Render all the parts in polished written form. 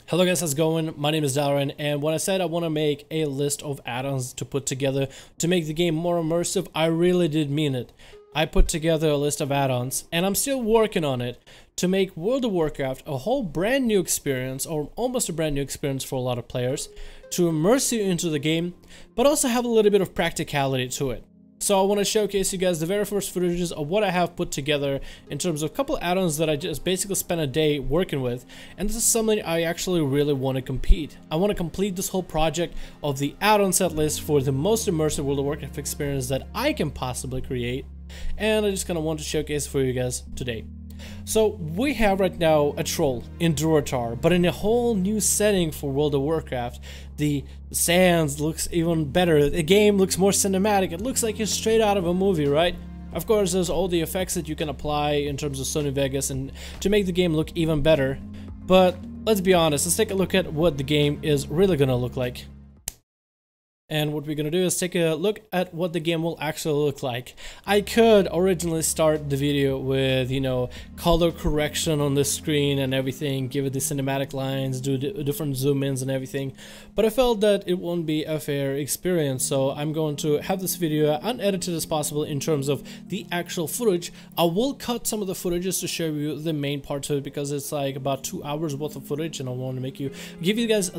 Hello guys, how's it going? My name is Darren, and when I said I want to make a list of add-ons to put together to make the game more immersive, I really did mean it. I put together a list of add-ons, and I'm still working on it to make World of Warcraft a whole brand new experience, or almost a brand new experience for a lot of players, to immerse you into the game, but also have a little bit of practicality to it. So I want to showcase you guys the very first footages of what I have put together in terms of a couple add-ons that I just basically spent a day working with, and this is something I actually really want to complete. I want to complete this whole project of the add-on set list for the most immersive World of Warcraft experience that I can possibly create, and I just kind of want to showcase for you guys today. So we have right now a troll in Durotar, but in a whole new setting for World of Warcraft. The sands looks even better, the game looks more cinematic, it looks like it's straight out of a movie, right? Of course, there's all the effects that you can apply in terms of Sony Vegas and to make the game look even better. But let's be honest, let's take a look at what the game is really gonna look like. And what we're gonna do is take a look at what the game will actually look like. I could originally start the video with, you know, color correction on the screen and everything, give it the cinematic lines, do different zoom ins and everything, but I felt that it won't be a fair experience, so I'm going to have this video unedited as possible in terms of the actual footage. I will cut some of the footages to show you the main parts of it because it's like about 2 hours worth of footage, and I want to give you guys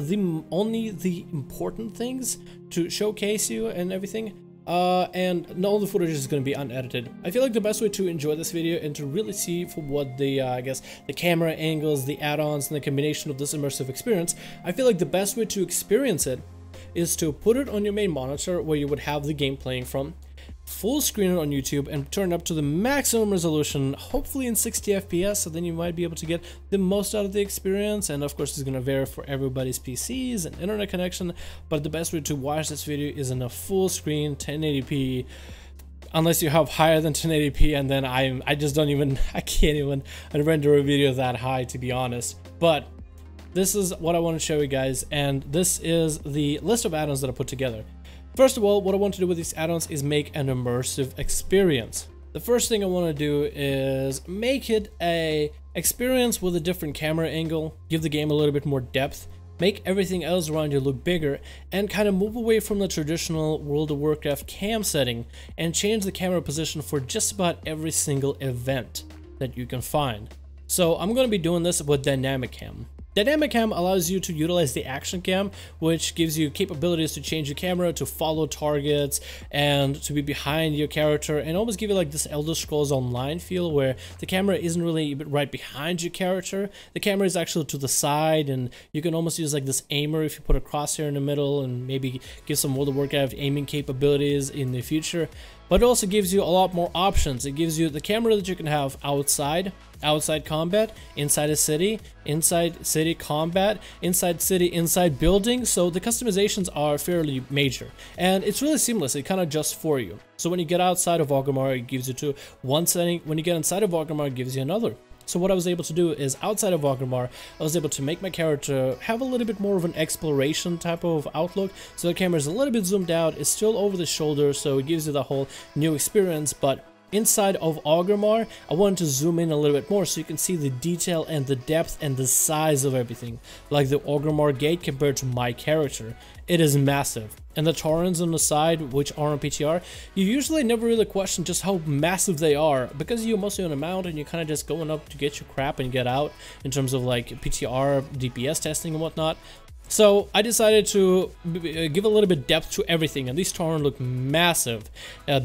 only the important things to showcase you and everything, and all the footage is going to be unedited. I feel like the best way to enjoy this video and to really see for what the I guess the camera angles, the add-ons, and the combination of this immersive experience, I feel like the best way to experience it is to put it on your main monitor where you would have the game playing from, full screen it on YouTube, and turn it up to the maximum resolution, hopefully in 60 FPS, so then you might be able to get the most out of the experience. And of course it's going to vary for everybody's PCs and internet connection, but the best way to watch this video is in a full screen 1080p, unless you have higher than 1080p, and then I can't even render a video that high, to be honest. But this is what I want to show you guys, and this is the list of add-ons that I put together. First of all, what I want to do with these add-ons is make an immersive experience. The first thing I want to do is make it a experience with a different camera angle, give the game a little bit more depth, make everything else around you look bigger, and kind of move away from the traditional World of Warcraft cam setting and change the camera position for just about every single event that you can find. So I'm going to be doing this with Dynamic Cam. Dynamic Cam allows you to utilize the ActionCam, which gives you capabilities to change your camera, to follow targets, and to be behind your character, and almost give you like this Elder Scrolls Online feel where the camera isn't really right behind your character. The camera is actually to the side, and you can almost use like this aimer if you put a crosshair in the middle, and maybe give some World of Warcraft aiming capabilities in the future. But it also gives you a lot more options. It gives you the camera that you can have outside combat, inside a city, inside city combat, inside city, inside building. So the customizations are fairly major, and it's really seamless. It kind of adjusts for you. So when you get outside of Orgrimmar, it gives you to one setting. When you get inside of Orgrimmar, it gives you another. So what I was able to do is, outside of Orgrimmar, I was able to make my character have a little bit more of an exploration type of outlook. So the camera is a little bit zoomed out, it's still over the shoulder, so it gives you the whole new experience. But inside of Orgrimmar, I wanted to zoom in a little bit more so you can see the detail and the depth and the size of everything. Like the Orgrimmar gate compared to my character, it is massive. And the torrents on the side, which are on PTR, you usually never really question just how massive they are, because you're mostly on a mount and you're kind of just going up to get your crap and get out in terms of like PTR, DPS testing and whatnot. So I decided to give a little bit depth to everything, and these torrents look massive.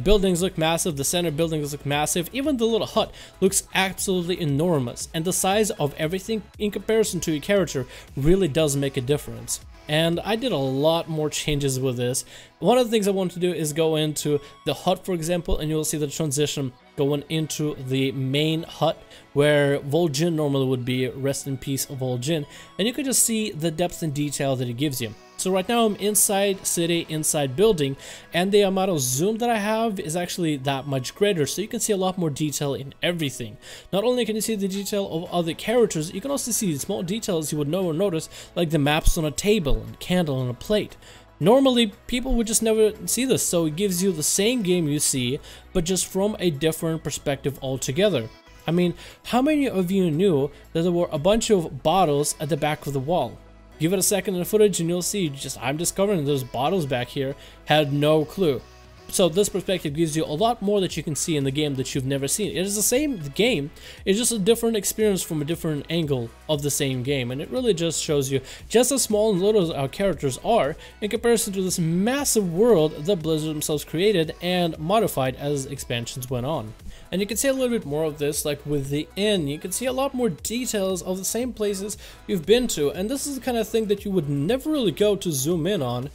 Buildings look massive, the center buildings look massive, even the little hut looks absolutely enormous, and the size of everything in comparison to your character really does make a difference. And I did a lot more changes with this. One of the things I want to do is go into the hut, for example, and you'll see the transition going into the main hut where Vol'jin normally would be. Rest in peace, Vol'jin. And you can just see the depth and detail that it gives you. So right now I'm inside city, inside building, and the amount of zoom that I have is actually that much greater, so you can see a lot more detail in everything. Not only can you see the detail of other characters, you can also see small details you would never notice, like the maps on a table and candle on a plate. Normally, people would just never see this, so it gives you the same game you see, but just from a different perspective altogether. I mean, how many of you knew that there were a bunch of bottles at the back of the wall? Give it a second in the footage and you'll see I'm discovering those bottles back here. Had no clue. So this perspective gives you a lot more that you can see in the game that you've never seen. It is the same game, it's just a different experience from a different angle of the same game, and it really just shows you just how small and little our characters are in comparison to this massive world that Blizzard themselves created and modified as expansions went on. And you can see a little bit more of this, like with the inn. You can see a lot more details of the same places you've been to, and this is the kind of thing that you would never really go to zoom in on.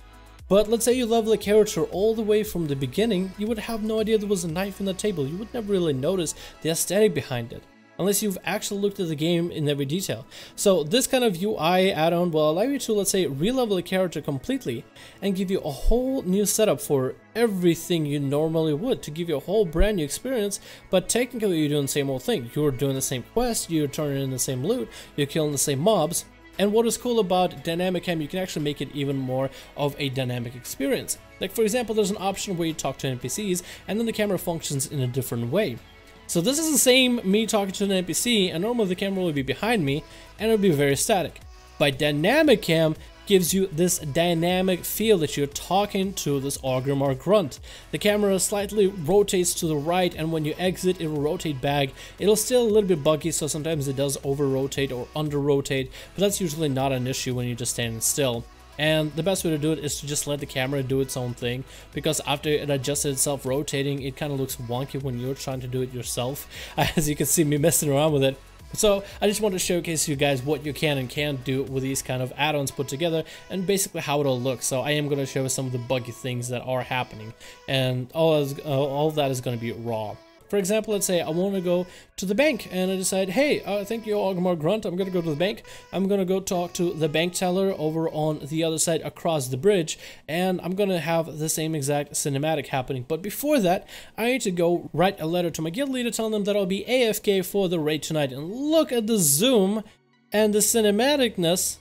But let's say you level a character all the way from the beginning, you would have no idea there was a knife on the table. You would never really notice the aesthetic behind it, unless you've actually looked at the game in every detail. So this kind of UI add-on will allow you to, let's say, re-level a character completely and give you a whole new setup for everything you normally would, to give you a whole brand new experience. But technically you're doing the same old thing. You're doing the same quest, you're turning in the same loot, you're killing the same mobs. And what is cool about dynamic cam, you can actually make it even more of a dynamic experience. Like for example, there's an option where you talk to NPCs and then the camera functions in a different way. So this is the same me talking to an NPC, and normally the camera will be behind me and it will be very static. But dynamic cam gives you this dynamic feel that you're talking to this Ogrim or Grunt. The camera slightly rotates to the right, and when you exit it will rotate back. It'll still a little bit buggy, so sometimes it does over rotate or under rotate, but that's usually not an issue when you're just standing still. And the best way to do it is to just let the camera do its own thing, because after it adjusted itself rotating, it kind of looks wonky when you're trying to do it yourself, as you can see me messing around with it. So I just want to showcase you guys what you can and can't do with these kind of add-ons put together, and basically how it'll look. So I am going to show some of the buggy things that are happening, and all of that is going to be raw. For example, let's say I want to go to the bank and I decide, hey, thank you, Ogmar Grunt, I'm going to go to the bank. I'm going to go talk to the bank teller over on the other side across the bridge, and I'm going to have the same exact cinematic happening. But before that, I need to go write a letter to my guild leader telling them that I'll be AFK for the raid tonight. And look at the zoom and the cinematicness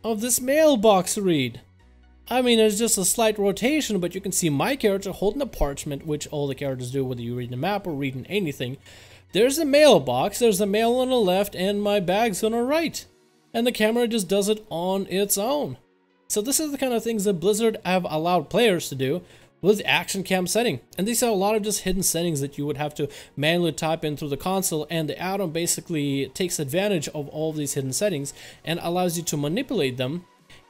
of this mailbox read. I mean, it's just a slight rotation, but you can see my character holding a parchment, which all the characters do, whether you read the map or reading anything. There's a mailbox, there's a mail on the left, and my bag's on the right. And the camera just does it on its own. So this is the kind of things that Blizzard have allowed players to do with ActionCam setting. And these are a lot of just hidden settings that you would have to manually type in through the console, and the add-on basically takes advantage of all of these hidden settings and allows you to manipulate them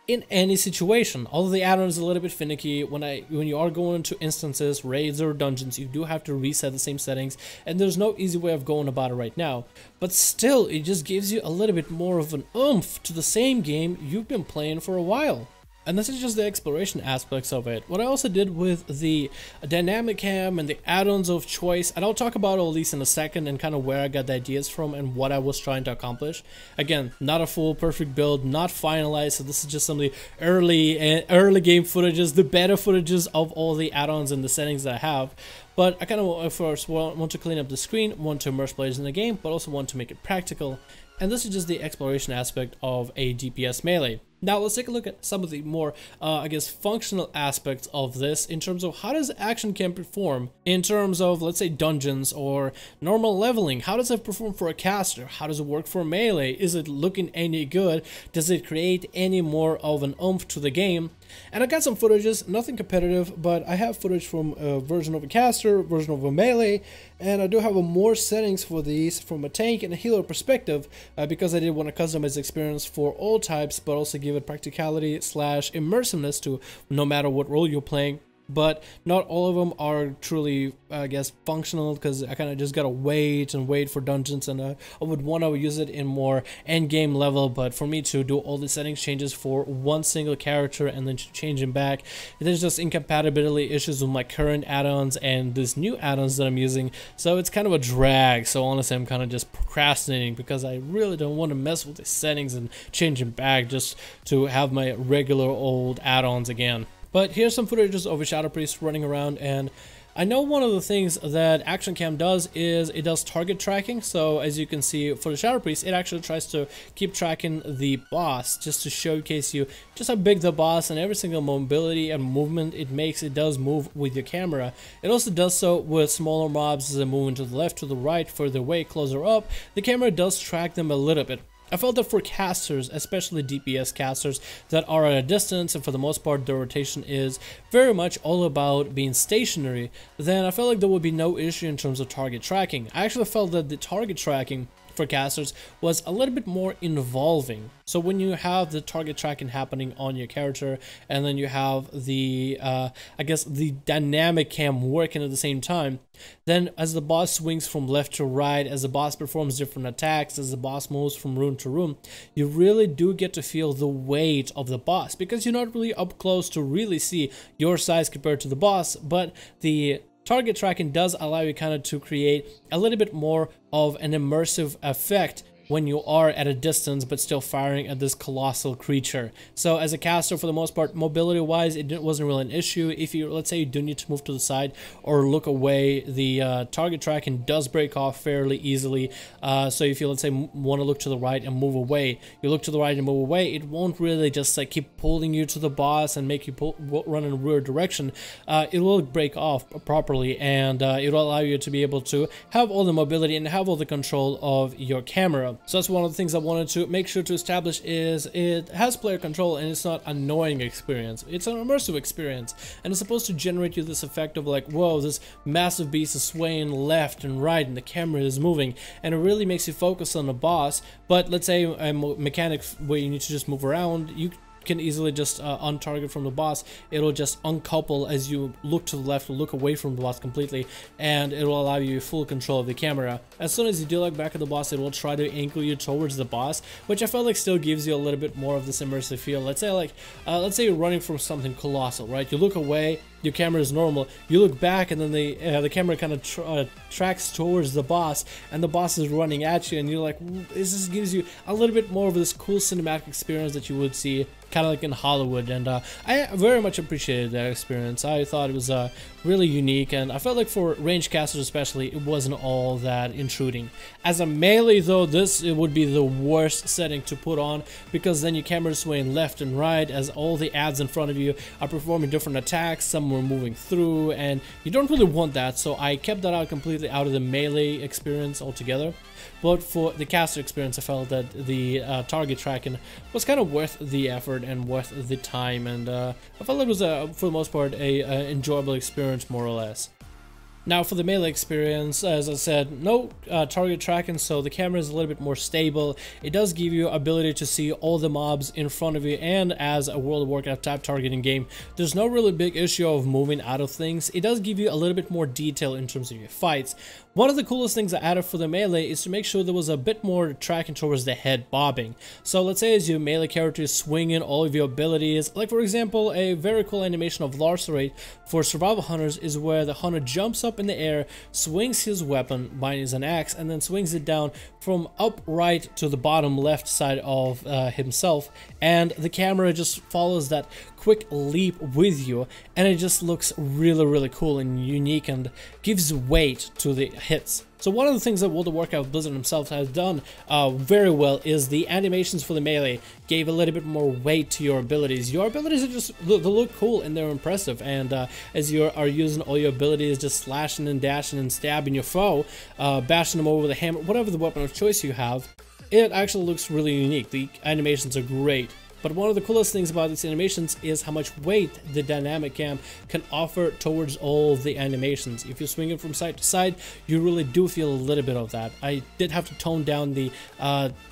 in any situation. Although the add-on is a little bit finicky, when you are going to instances, raids, or dungeons, you do have to reset the same settings, and there's no easy way of going about it right now. But still, it just gives you a little bit more of an oomph to the same game you've been playing for a while. And this is just the exploration aspects of it. What I also did with the dynamic cam and the add-ons of choice, and I'll talk about all these in a second and kind of where I got the ideas from and what I was trying to accomplish. Again, not a full perfect build, not finalized, so this is just some of the early game footages, the beta footages of all the add-ons and the settings that I have. But I kind of first want to clean up the screen, want to immerse players in the game, but also want to make it practical. And this is just the exploration aspect of a DPS melee. Now let's take a look at some of the more, I guess, functional aspects of this in terms of how does ActionCam perform in terms of, let's say, dungeons or normal leveling. How does it perform for a caster? How does it work for melee? Is it looking any good? Does it create any more of an oomph to the game? And I got some footages, nothing competitive, but I have footage from a version of a caster, version of a melee, and I do have more settings for these from a tank and a healer perspective, because I did want to customize the experience for all types, but also give it practicality / immersiveness to no matter what role you're playing. But not all of them are truly, I guess, functional, because I kind of just gotta wait and wait for dungeons, and I would want to use it in more end game level. But for me to do all the settings changes for one single character and then change them back, there's just incompatibility issues with my current add-ons and this new add-ons that I'm using, so it's kind of a drag. So honestly, I'm kind of just procrastinating because I really don't want to mess with the settings and change them back just to have my regular old add-ons again. But here's some footages of a Shadow Priest running around, and I know one of the things that ActionCam does is it does target tracking. So as you can see for the Shadow Priest, it actually tries to keep tracking the boss just to showcase you just how big the boss, and every single mobility and movement it makes, it does move with your camera. It also does so with smaller mobs as they're moving to the left, to the right, further away, closer up. The camera does track them a little bit. I felt that for casters, especially DPS casters that are at a distance and for the most part their rotation is very much all about being stationary, then I felt like there would be no issue in terms of target tracking. I actually felt that the target tracking for casters was a little bit more involving. So when you have the target tracking happening on your character and then you have the I guess the dynamic cam working at the same time, then as the boss swings from left to right, as the boss performs different attacks, as the boss moves from room to room, you really do get to feel the weight of the boss, because you're not really up close to really see your size compared to the boss, but the target tracking does allow you kind of to create a little bit more of an immersive effect when you are at a distance but still firing at this colossal creature. So as a caster, for the most part, mobility wise, it wasn't really an issue. If you, let's say you do need to move to the side or look away, the target tracking does break off fairly easily. So if you, let's say, want to look to the right and move away, you look to the right and move away, it won't really just like keep pulling you to the boss and make you run in a weird direction. It will break off properly, and it will allow you to be able to have all the mobility and have all the control of your camera. So that's one of the things I wanted to make sure to establish, is it has player control and it's not an annoying experience. It's an immersive experience, and it's supposed to generate you this effect of like, whoa, this massive beast is swaying left and right and the camera is moving, and it really makes you focus on the boss. But let's say a mechanic where you need to just move around, you can easily just untarget from the boss. It'll just uncouple as you look to the left or look away from the boss completely, and it will allow you full control of the camera. As soon as you do look back at the boss, it will try to angle you towards the boss, which I felt like still gives you a little bit more of this immersive feel. Let's say you're running from something colossal, right? You look away, your camera is normal, you look back, and then the camera kind of tracks towards the boss, and the boss is running at you, and you're like, this just gives you a little bit more of this cool cinematic experience that you would see kind of like in Hollywood. And I very much appreciated that experience. I thought it was really unique, and I felt like for range casters especially, it wasn't all that intruding. As a melee though, it would be the worst setting to put on, because then your camera is swaying left and right as all the adds in front of you are performing different attacks, some were moving through, and you don't really want that. So I kept that out completely out of the melee experience altogether. But for the caster experience, I felt that the target tracking was kind of worth the effort and worth the time, and I felt it was for the most part a enjoyable experience, more or less. Now for the melee experience, as I said, no target tracking, so the camera is a little bit more stable. It does give you ability to see all the mobs in front of you, and as a World of Warcraft type targeting game, there's no really big issue of moving out of things. It does give you a little bit more detail in terms of your fights. One of the coolest things I added for the melee is to make sure there was a bit more tracking towards the head bobbing. So let's say as your melee character is swinging all of your abilities, like for example, a very cool animation of Larcerate for survival hunters is where the hunter jumps up in the air, swings his weapon, mine is an axe, and then swings it down from upright to the bottom left side of himself, and the camera just follows that quick leap with you, and it just looks really cool and unique and gives weight to the hits. So one of the things that World of Warcraft Blizzard themselves has done very well is the animations for the melee gave a little bit more weight to your abilities. Your abilities are just, they look cool and they're impressive, and as you are using all your abilities, just slashing and dashing and stabbing your foe, bashing them over with a hammer, whatever the weapon of choice you have, it actually looks really unique. The animations are great. But one of the coolest things about these animations is how much weight the dynamic cam can offer towards all the animations. If you swing it from side to side, you really do feel a little bit of that. I did have to tone down the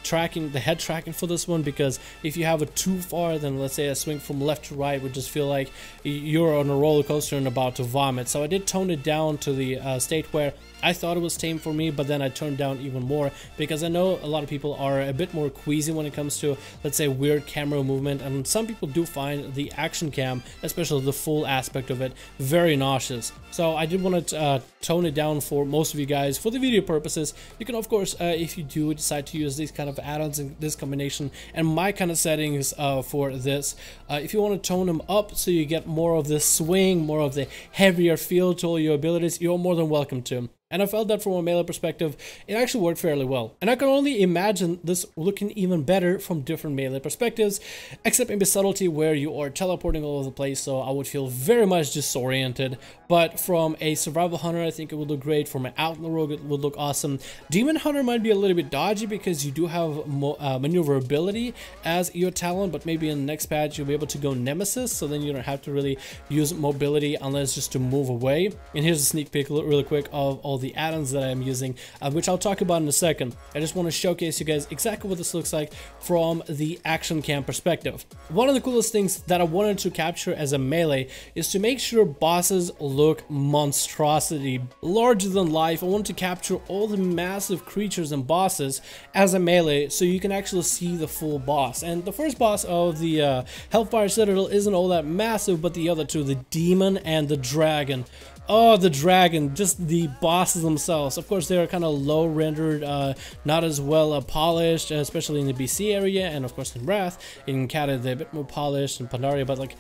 tracking, the head tracking for this one, because if you have it too far, then let's say a swing from left to right would just feel like you're on a roller coaster and about to vomit. So I did tone it down to the state where I thought it was tame for me, but then I turned down even more, because I know a lot of people are a bit more queasy when it comes to, let's say, weird camera movement, and some people do find the action cam, especially the full aspect of it, very nauseous. So I did want to tone it down for most of you guys for the video purposes. You can, of course, if you do decide to use these kind of add-ons in this combination and my kind of settings for this, if you want to tone them up so you get more of the swing, more of the heavier feel to all your abilities, you're more than welcome to. And I felt that from a melee perspective, it actually worked fairly well. And I can only imagine this looking even better from different melee perspectives, except maybe subtlety where you are teleporting all over the place, so I would feel very much disoriented. But from a survival hunter, I think it would look great. From an outlaw rogue, it would look awesome. Demon hunter might be a little bit dodgy because you do have maneuverability as your talent, but maybe in the next patch you'll be able to go nemesis, so then you don't have to really use mobility unless just to move away. And here's a sneak peek really quick of all the add-ons that I'm using, which I'll talk about in a second. I just want to showcase you guys exactly what this looks like from the ActionCam perspective. One of the coolest things that I wanted to capture as a melee is to make sure bosses look monstrosity, larger than life. I wanted to capture all the massive creatures and bosses as a melee so you can actually see the full boss. And the first boss of the Hellfire Citadel isn't all that massive, but the other two, the demon and the dragon. Oh, the dragon, just the bosses themselves. Of course, they're kind of low rendered, not as well polished, especially in the BC area, and of course in Wrath. In Kata, they're a bit more polished, and Pandaria, but like,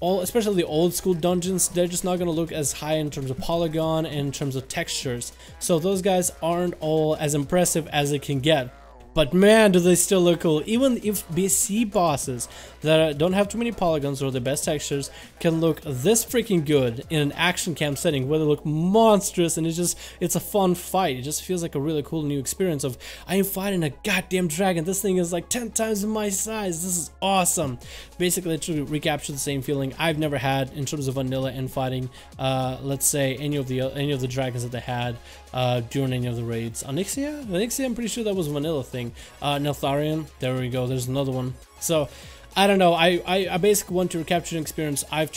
especially the old school dungeons, they're just not going to look as high in terms of polygon and in terms of textures. So those guys aren't all as impressive as it can get. But man, do they still look cool. Even if BC bosses that don't have too many polygons or the best textures can look this freaking good in an action cam setting where they look monstrous, and it's a fun fight. It just feels like a really cool new experience of, I am fighting a goddamn dragon. This thing is like 10 times my size. This is awesome. Basically, to recapture the same feeling I've never had in terms of vanilla and fighting, let's say any of the dragons that they had during any of the raids. Onyxia, I'm pretty sure that was a vanilla thing. Neltharion, there we go, there's another one. So I don't know, I basically want to recapture an experience I've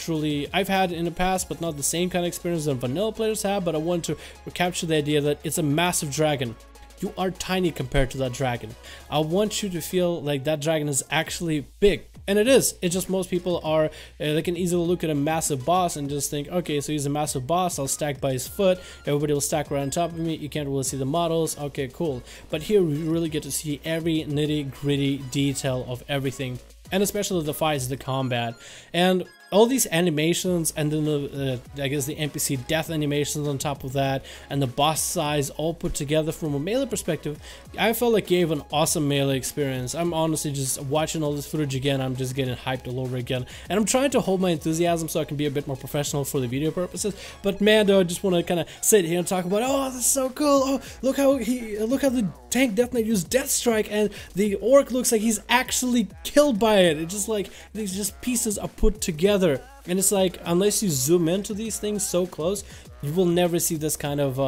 had in the past, but not the same kind of experience that vanilla players have. But I want to recapture the idea that it's a massive dragon. You are tiny compared to that dragon. I want you to feel like that dragon is actually big. And it is. It's just most people are, they can easily look at a massive boss and just think, okay, so he's a massive boss, I'll stack by his foot, everybody will stack right on top of me, you can't really see the models, okay, cool. But here we really get to see every nitty gritty detail of everything. And especially the fights, the combat, and all these animations, and then I guess the NPC death animations on top of that, and the boss size all put together from a melee perspective, I felt like gave an awesome melee experience. I'm honestly just watching all this footage again, I'm just getting hyped all over again, and I'm trying to hold my enthusiasm so I can be a bit more professional for the video purposes. But man, though, I just want to kind of sit here and talk about, oh, that's so cool. Oh, look how the tank Death Knight used Death Strike, and the orc looks like he's actually killed by it. It's just like these just pieces are put together. And it's like, unless you zoom into these things so close, you will never see this kind of,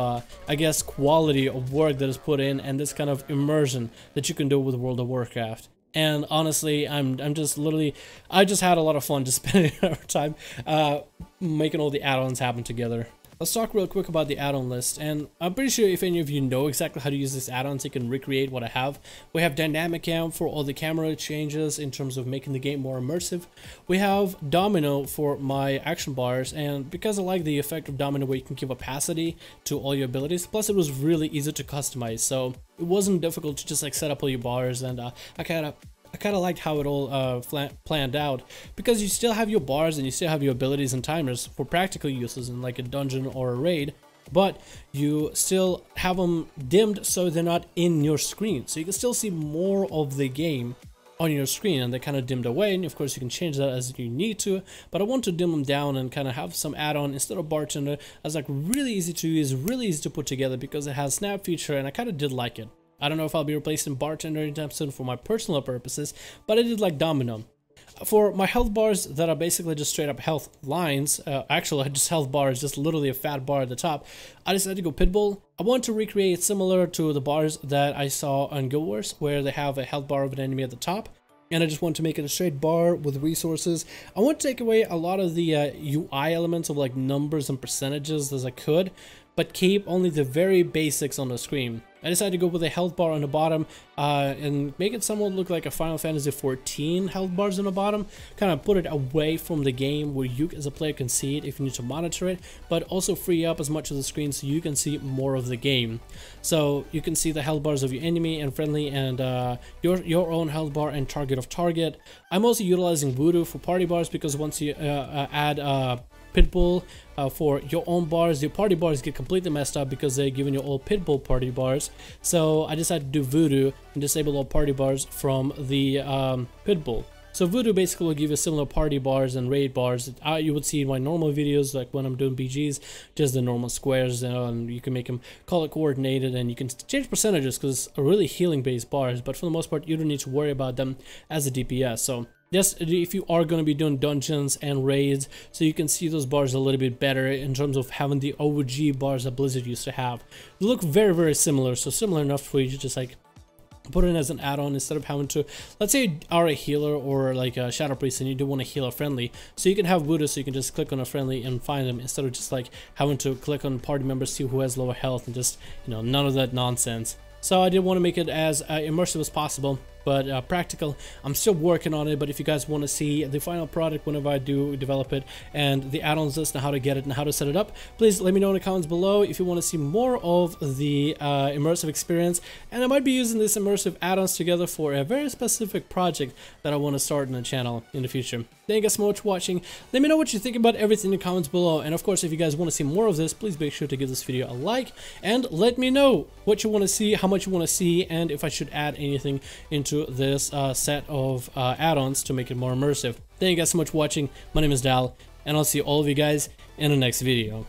I guess, quality of work that is put in, and this kind of immersion that you can do with World of Warcraft. And honestly, I'm just literally, I just had a lot of fun just spending our time making all the add-ons happen together. Let's talk real quick about the add-on list, and I'm pretty sure if any of you know exactly how to use this add-on, so you can recreate what I have. We have Dynamic Cam for all the camera changes in terms of making the game more immersive. We have Domino for my action bars, and because I like the effect of Domino where you can give opacity to all your abilities, plus it was really easy to customize, so it wasn't difficult to just like set up all your bars, and I kind of liked how it all planned out, because you still have your bars and you still have your abilities and timers for practical uses in like a dungeon or a raid, but you still have them dimmed so they're not in your screen, so you can still see more of the game on your screen, and they're kind of dimmed away. And of course you can change that as you need to, but I want to dim them down and kind of have some add-on instead of bartender as like really easy to use, really easy to put together, because it has snap feature, and I kind of did like it. I don't know if I'll be replacing bartender anytime soon for my personal purposes, but I did like Domino. For my health bars that are basically just straight up health lines, actually just health bars, just literally a fat bar at the top, I decided to go Putbull. I want to recreate similar to the bars that I saw on Guild Wars, where they have a health bar of an enemy at the top. And I just want to make it a straight bar with resources. I want to take away a lot of the UI elements of like numbers and percentages as I could, but keep only the very basics on the screen. I decided to go with a health bar on the bottom and make it somewhat look like a Final Fantasy 14 health bars on the bottom. Kind of put it away from the game where you as a player can see it if you need to monitor it, but also free up as much of the screen so you can see more of the game. So you can see the health bars of your enemy and friendly, and your own health bar and target of target. I'm also utilizing VuhDo for party bars, because once you add Putbull for your own bars. Your party bars get completely messed up because they're giving you all Putbull party bars. So I decided to do VuhDo and disable all party bars from the Putbull. So VuhDo basically will give you similar party bars and raid bars that you would see in my normal videos, like when I'm doing BGs, just the normal squares, and you can make them color coordinated, and you can change percentages because it's a really healing based bars, but for the most part you don't need to worry about them as a DPS. So just if you are going to be doing dungeons and raids, so you can see those bars a little bit better in terms of having the OG bars that Blizzard used to have. They look very, very similar, so similar enough for you to just like put it as an add-on instead of having to, let's say you are a healer or like a shadow priest and you do want to heal a friendly, so you can have VuhDo, so you can just click on a friendly and find them instead of just like having to click on party members, see who has lower health, and just, you know, none of that nonsense. So I did want to make it as immersive as possible, but practical. I'm still working on it, but if you guys want to see the final product whenever I do develop it, and the add-ons list and how to get it and how to set it up, please let me know in the comments below if you want to see more of the immersive experience. And I might be using this immersive add-ons together for a very specific project that I want to start in the channel in the future. Thank you guys so much for watching. Let me know what you think about everything in the comments below, and of course if you guys want to see more of this, please make sure to give this video a like and let me know what you want to see, how much you want to see, and if I should add anything into this set of add-ons to make it more immersive. Thank you guys so much for watching. My name is Dal, and I'll see all of you guys in the next video.